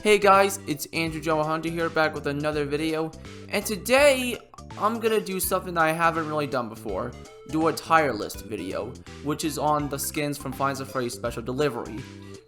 Hey guys, it's AndrewJohn100 here, back with another video, and today I'm gonna do something that I haven't really done before. Do a tier list video, which is on the skins from Fazbear Freddy's special delivery.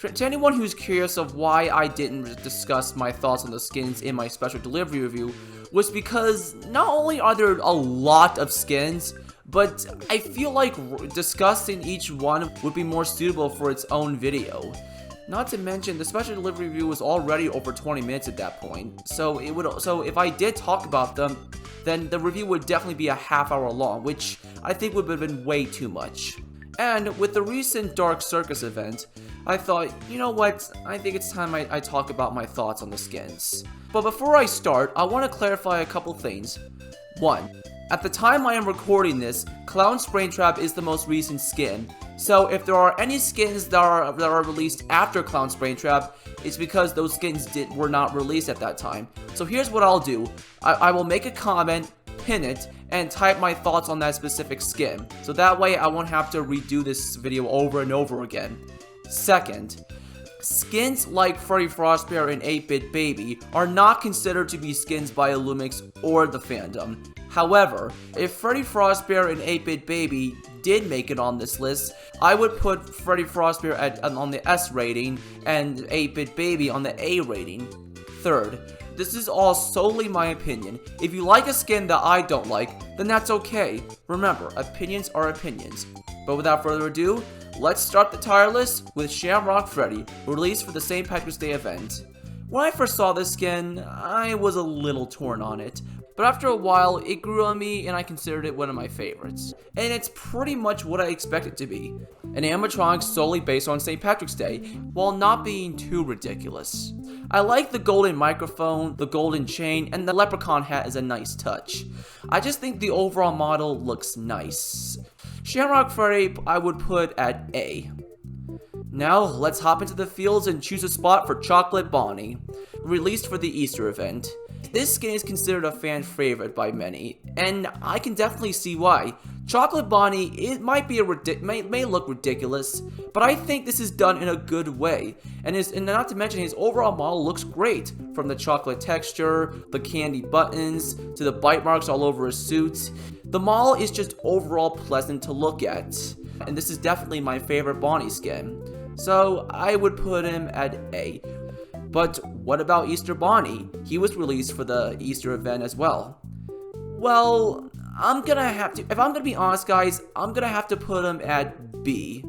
To anyone who's curious of why I didn't discuss my thoughts on the skins in my special delivery review, was because not only are there a lot of skins, but I feel like discussing each one would be more suitable for its own video. Not to mention, the special delivery review was already over 20 minutes at that point, so if I did talk about them, then the review would definitely be a half-hour long, which I think would have been way too much. And with the recent Dark Circus event, I thought, you know what, I think it's time I talk about my thoughts on the skins. But before I start, I want to clarify a couple things. 1. At the time I am recording this, Clown Springtrap is the most recent skin. So if there are any skins that are released after Clown Springtrap, it's because those skins were not released at that time. So here's what I'll do. I will make a comment, pin it, and type my thoughts on that specific skin. So that way I won't have to redo this video over and over again. 2nd, skins like Freddy Fazbear and 8-Bit Baby are not considered to be skins by Illumix or the fandom. However, if Freddy Fazbear and 8-Bit Baby did make it on this list, I would put Freddy Fazbear on the S rating and 8-Bit Baby on the A rating. 3rd, this is all solely my opinion. If you like a skin that I don't like, then that's okay. Remember, opinions are opinions. But without further ado, let's start the tier list with Shamrock Freddy, released for the St. Patrick's Day event. When I first saw this skin, I was a little torn on it, but after a while, it grew on me and I considered it one of my favorites. And it's pretty much what I expected it to be. An animatronic solely based on St. Patrick's Day, while not being too ridiculous. I like the golden microphone, the golden chain, and the leprechaun hat is a nice touch. I just think the overall model looks nice. Shamrock Freddy I would put at A. Now, let's hop into the fields and choose a spot for Chocolate Bonnie, released for the Easter event. This skin is considered a fan favorite by many, and I can definitely see why. Chocolate Bonnie, it might be may look ridiculous, but I think this is done in a good way, and not to mention his overall model looks great, from the chocolate texture, the candy buttons, to the bite marks all over his suit. The model is just overall pleasant to look at, and this is definitely my favorite Bonnie skin, so I would put him at A. But what about Easter Bonnie? He was released for the Easter event as well. Well, if I'm gonna be honest guys, I'm gonna have to put him at B.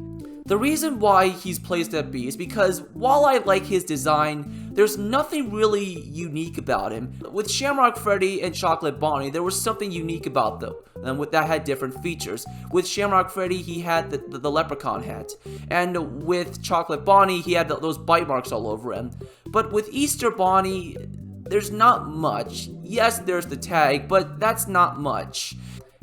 The reason why he's placed at B is because while I like his design, there's nothing really unique about him. With Shamrock Freddy and Chocolate Bonnie, there was something unique about them, and that had different features. With Shamrock Freddy, he had the leprechaun hat, and with Chocolate Bonnie, he had those bite marks all over him. But with Easter Bonnie, there's not much. Yes, there's the tag, but that's not much.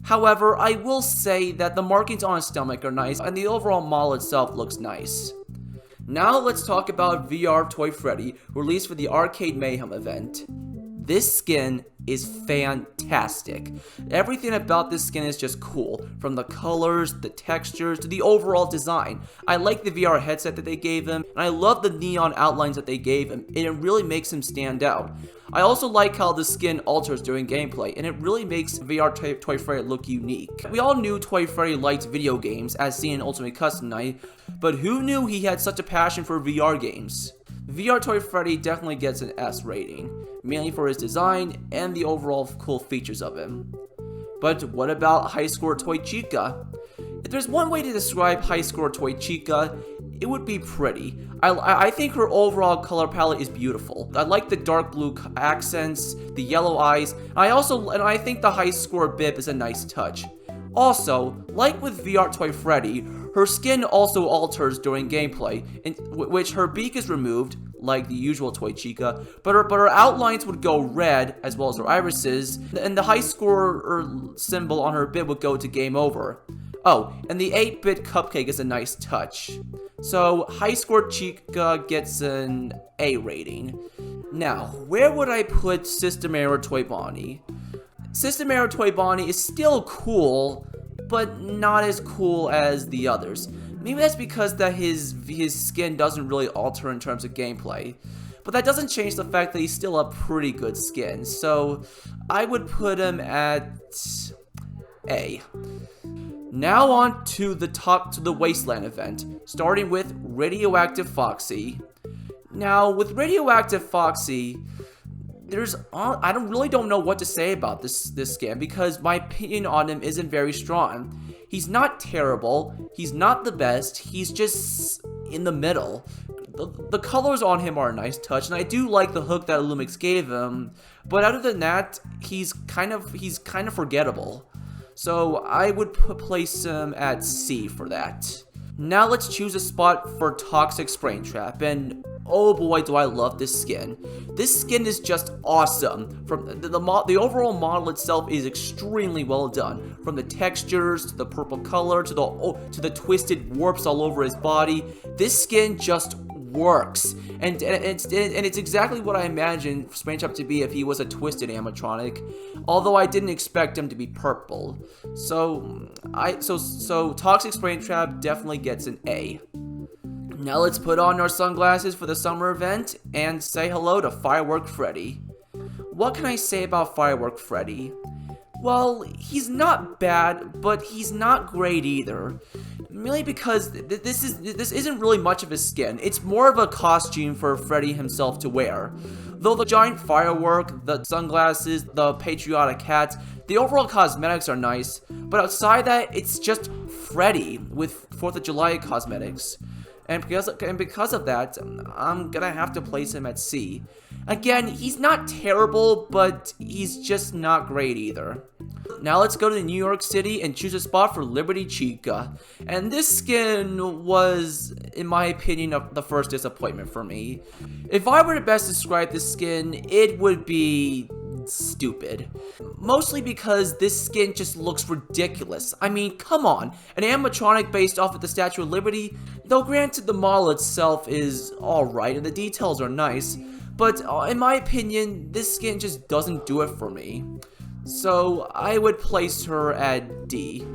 However, I will say that the markings on his stomach are nice, and the overall model itself looks nice. Now let's talk about VR Toy Freddy, released for the Arcade Mayhem event. This skin is fantastic. Everything about this skin is just cool, from the colors, the textures, to the overall design. I like the VR headset that they gave him, and I love the neon outlines that they gave him, and it really makes him stand out. I also like how the skin alters during gameplay, and it really makes VR Toy Freddy look unique. We all knew Toy Freddy liked video games, as seen in Ultimate Custom Night, but who knew he had such a passion for VR games? VR Toy Freddy definitely gets an S rating, mainly for his design and the overall cool features of him. But what about High Score Toy Chica? If there's one way to describe High Score Toy Chica, it would be pretty. I think her overall color palette is beautiful. I like the dark blue accents, the yellow eyes, and I think the High Score bib is a nice touch. Also, like with VR Toy Freddy, her skin also alters during gameplay, in which her beak is removed, like the usual Toy Chica, but her outlines would go red, as well as her irises, and the high score symbol on her bib would go to game over. Oh, and the 8-bit cupcake is a nice touch. So, High Score Chica gets an A rating. Now, where would I put System Error Toy Bonnie? System Error Toy Bonnie is still cool, but not as cool as the others. Maybe that's because his skin doesn't really alter in terms of gameplay. but that doesn't change the fact that he's still a pretty good skin, so I would put him at A. Now on to the Wasteland event, starting with Radioactive Foxy. Now, with Radioactive Foxy, I really don't know what to say about this skin, because my opinion on him isn't very strong. He's not terrible, he's not the best, he's just in the middle. The colors on him are a nice touch, and I do like the hook that Illumix gave him, but other than that, he's kind of forgettable. So I would place him at C for that. Now let's choose a spot for Toxic Sprain Trap, and oh boy do I love this skin. This skin is just awesome. From the overall model itself is extremely well done. From the textures, to the purple color, to the twisted warps all over his body. This skin just works. And it's exactly what I imagined Sprain Trap to be if he was a twisted animatronic, although I didn't expect him to be purple. So Toxic Sprain Trap definitely gets an A. Now let's put on our sunglasses for the summer event and say hello to Firework Freddy. What can I say about Firework Freddy? Well, he's not bad, but he's not great either. Mainly because this isn't really much of his skin. It's more of a costume for Freddy himself to wear. Though the giant firework, the sunglasses, the patriotic hat, the overall cosmetics are nice, but outside that, it's just Freddy with 4th of July cosmetics. And because of that, I'm gonna have to place him at C. Again, he's not terrible, but he's just not great either. Now let's go to New York City and choose a spot for Liberty Chica. And this skin was, in my opinion, the first disappointment for me. If I were to best describe this skin, it would be stupid. Mostly because this skin just looks ridiculous. I mean, come on, an animatronic based off of the Statue of Liberty, though granted the model itself is alright and the details are nice, but in my opinion, this skin just doesn't do it for me. So I would place her at D.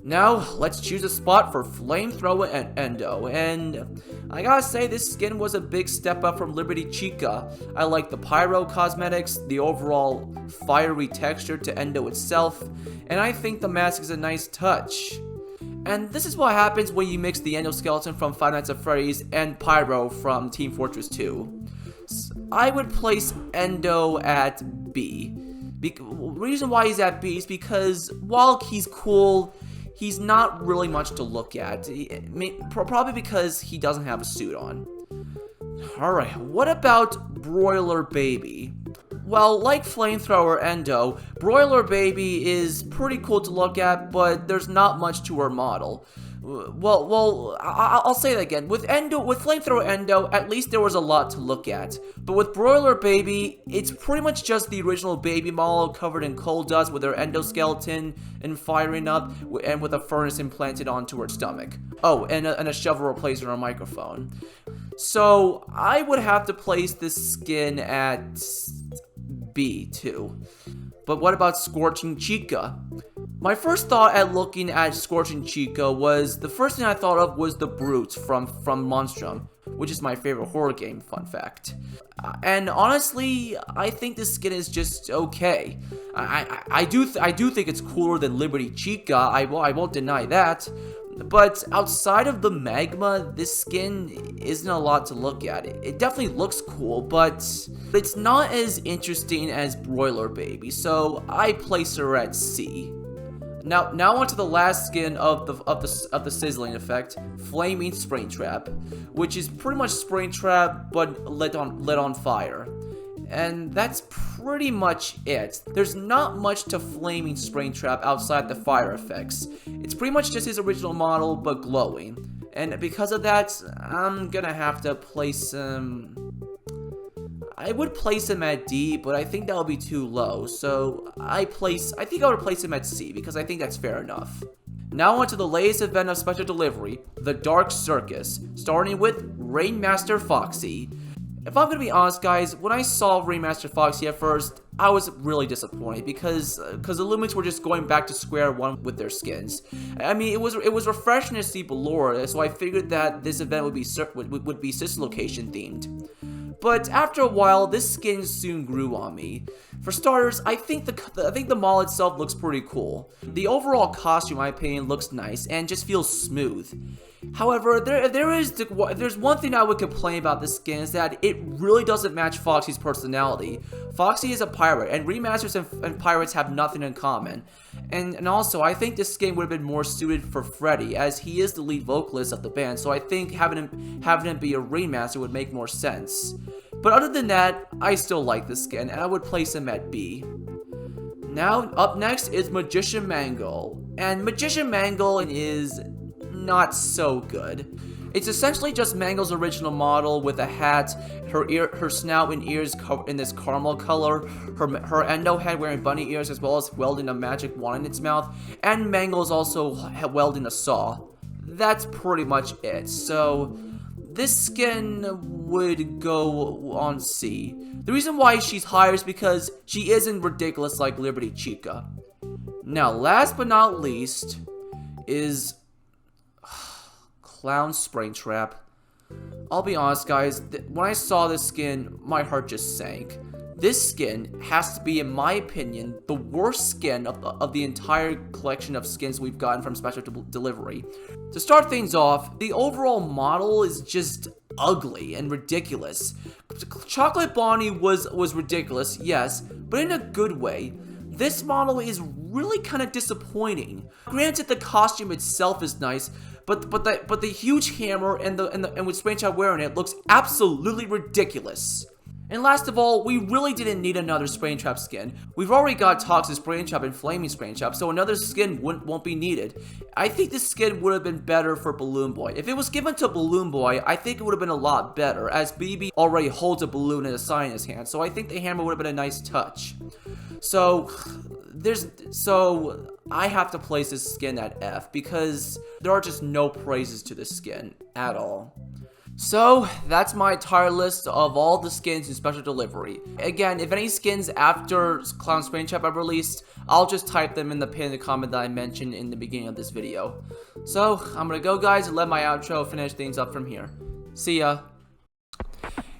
Now, let's choose a spot for Flamethrower Endo, and I gotta say this skin was a big step up from Liberty Chica. I like the pyro cosmetics, the overall fiery texture to Endo itself, and I think the mask is a nice touch. And this is what happens when you mix the endoskeleton from Five Nights at Freddy's and Pyro from Team Fortress 2. I would place Endo at B. The reason why he's at B is because while he's cool, he's not really much to look at, probably because he doesn't have a suit on. Alright, what about Broiler Baby? Well, like Flamethrower Endo, Broiler Baby is pretty cool to look at, but there's not much to her model. Well, I'll say that again. With Flamethrower Endo, at least there was a lot to look at. But with Broiler Baby, it's pretty much just the original baby model covered in coal dust with her endoskeleton and firing up, and with a furnace implanted onto her stomach. Oh, and a shovel replacing her microphone. So, I would have to place this skin at B, too. But what about Scorching Chica? My first thought at looking at Scorching Chica was, the first thing I thought of was the Brute from Monstrum, which is my favorite horror game, fun fact. And honestly, I think this skin is just okay. I do think it's cooler than Liberty Chica, I won't deny that. But outside of the magma, this skin isn't a lot to look at. It definitely looks cool, but it's not as interesting as Broiler Baby, so I place her at C. Now onto the last skin of the sizzling effect, Flaming Sprain Trap, which is pretty much Sprain Trap but lit on fire. And that's pretty much it. There's not much to Flaming Sprain Trap outside the fire effects. It's pretty much just his original model, but glowing. And because of that, I'm gonna have to place him... I would place him at D, but I think that would be too low. So I think I would place him at C, because I think that's fair enough. Now on to the latest event of Special Delivery, the Dark Circus, starting with Rainmaster Foxy. If I'm gonna be honest, guys, when I saw Rainmaster Foxy at first, I was really disappointed because the Illumix were just going back to square one with their skins. I mean, it was refreshing to see Ballora, so I figured that this event would be sister location themed. but after a while, this skin soon grew on me. For starters, I think the model itself looks pretty cool. The overall costume, in my opinion, looks nice and just feels smooth. However, there's one thing I would complain about this skin is that it really doesn't match Foxy's personality. Foxy is a pirate, and remasters and pirates have nothing in common. And also, I think this skin would have been more suited for Freddy, as he is the lead vocalist of the band, so I think having him be a remaster would make more sense. But other than that, I still like this skin, and I would place him at B. Now, up next is Magician Mangle, and Magician Mangle is not so good. It's essentially just Mangle's original model with a hat, her snout and ears in this caramel color, her endo head wearing bunny ears as well as welding a magic wand in its mouth, and Mangle's also welding a saw. That's pretty much it. So this skin would go on C. The reason why she's higher is because she isn't ridiculous like Liberty Chica. Now, last but not least is Clown Springtrap. I'll be honest, guys, when I saw this skin, my heart just sank. This skin has to be, in my opinion, the worst skin of the entire collection of skins we've gotten from Special Delivery. To start things off, the overall model is just ugly and ridiculous. Chocolate Bonnie was ridiculous, yes, but in a good way. This model is really kind of disappointing. Granted, the costume itself is nice, but the huge hammer and with Springtrap wearing it looks absolutely ridiculous. And last of all, we really didn't need another Springtrap skin. We've already got Toxic Springtrap and Flaming Springtrap, so another skin won't be needed. I think this skin would have been better for Balloon Boy. If it was given to Balloon Boy, I think it would have been a lot better, as BB already holds a balloon and a sign in his hand, so I think the hammer would have been a nice touch. So I have to place this skin at F, because there are just no praises to this skin at all. So, that's my entire list of all the skins in Special Delivery. Again, if any skins after Clown Springtrap are released, I'll just type them in the pinned comment that I mentioned in the beginning of this video. So, I'm gonna go, guys, and let my outro finish things up from here. See ya.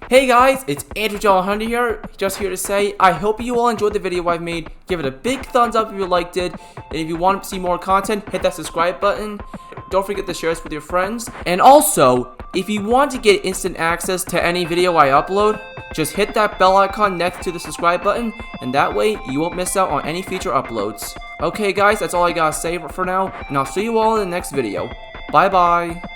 Hey guys, it's AndrewJohn100 here, just here to say, I hope you all enjoyed the video I've made. Give it a big thumbs up if you liked it, and if you want to see more content, hit that subscribe button. Don't forget to share this with your friends. And also, if you want to get instant access to any video I upload, just hit that bell icon next to the subscribe button, and that way you won't miss out on any future uploads. Okay guys, that's all I gotta say for now, and I'll see you all in the next video. Bye bye.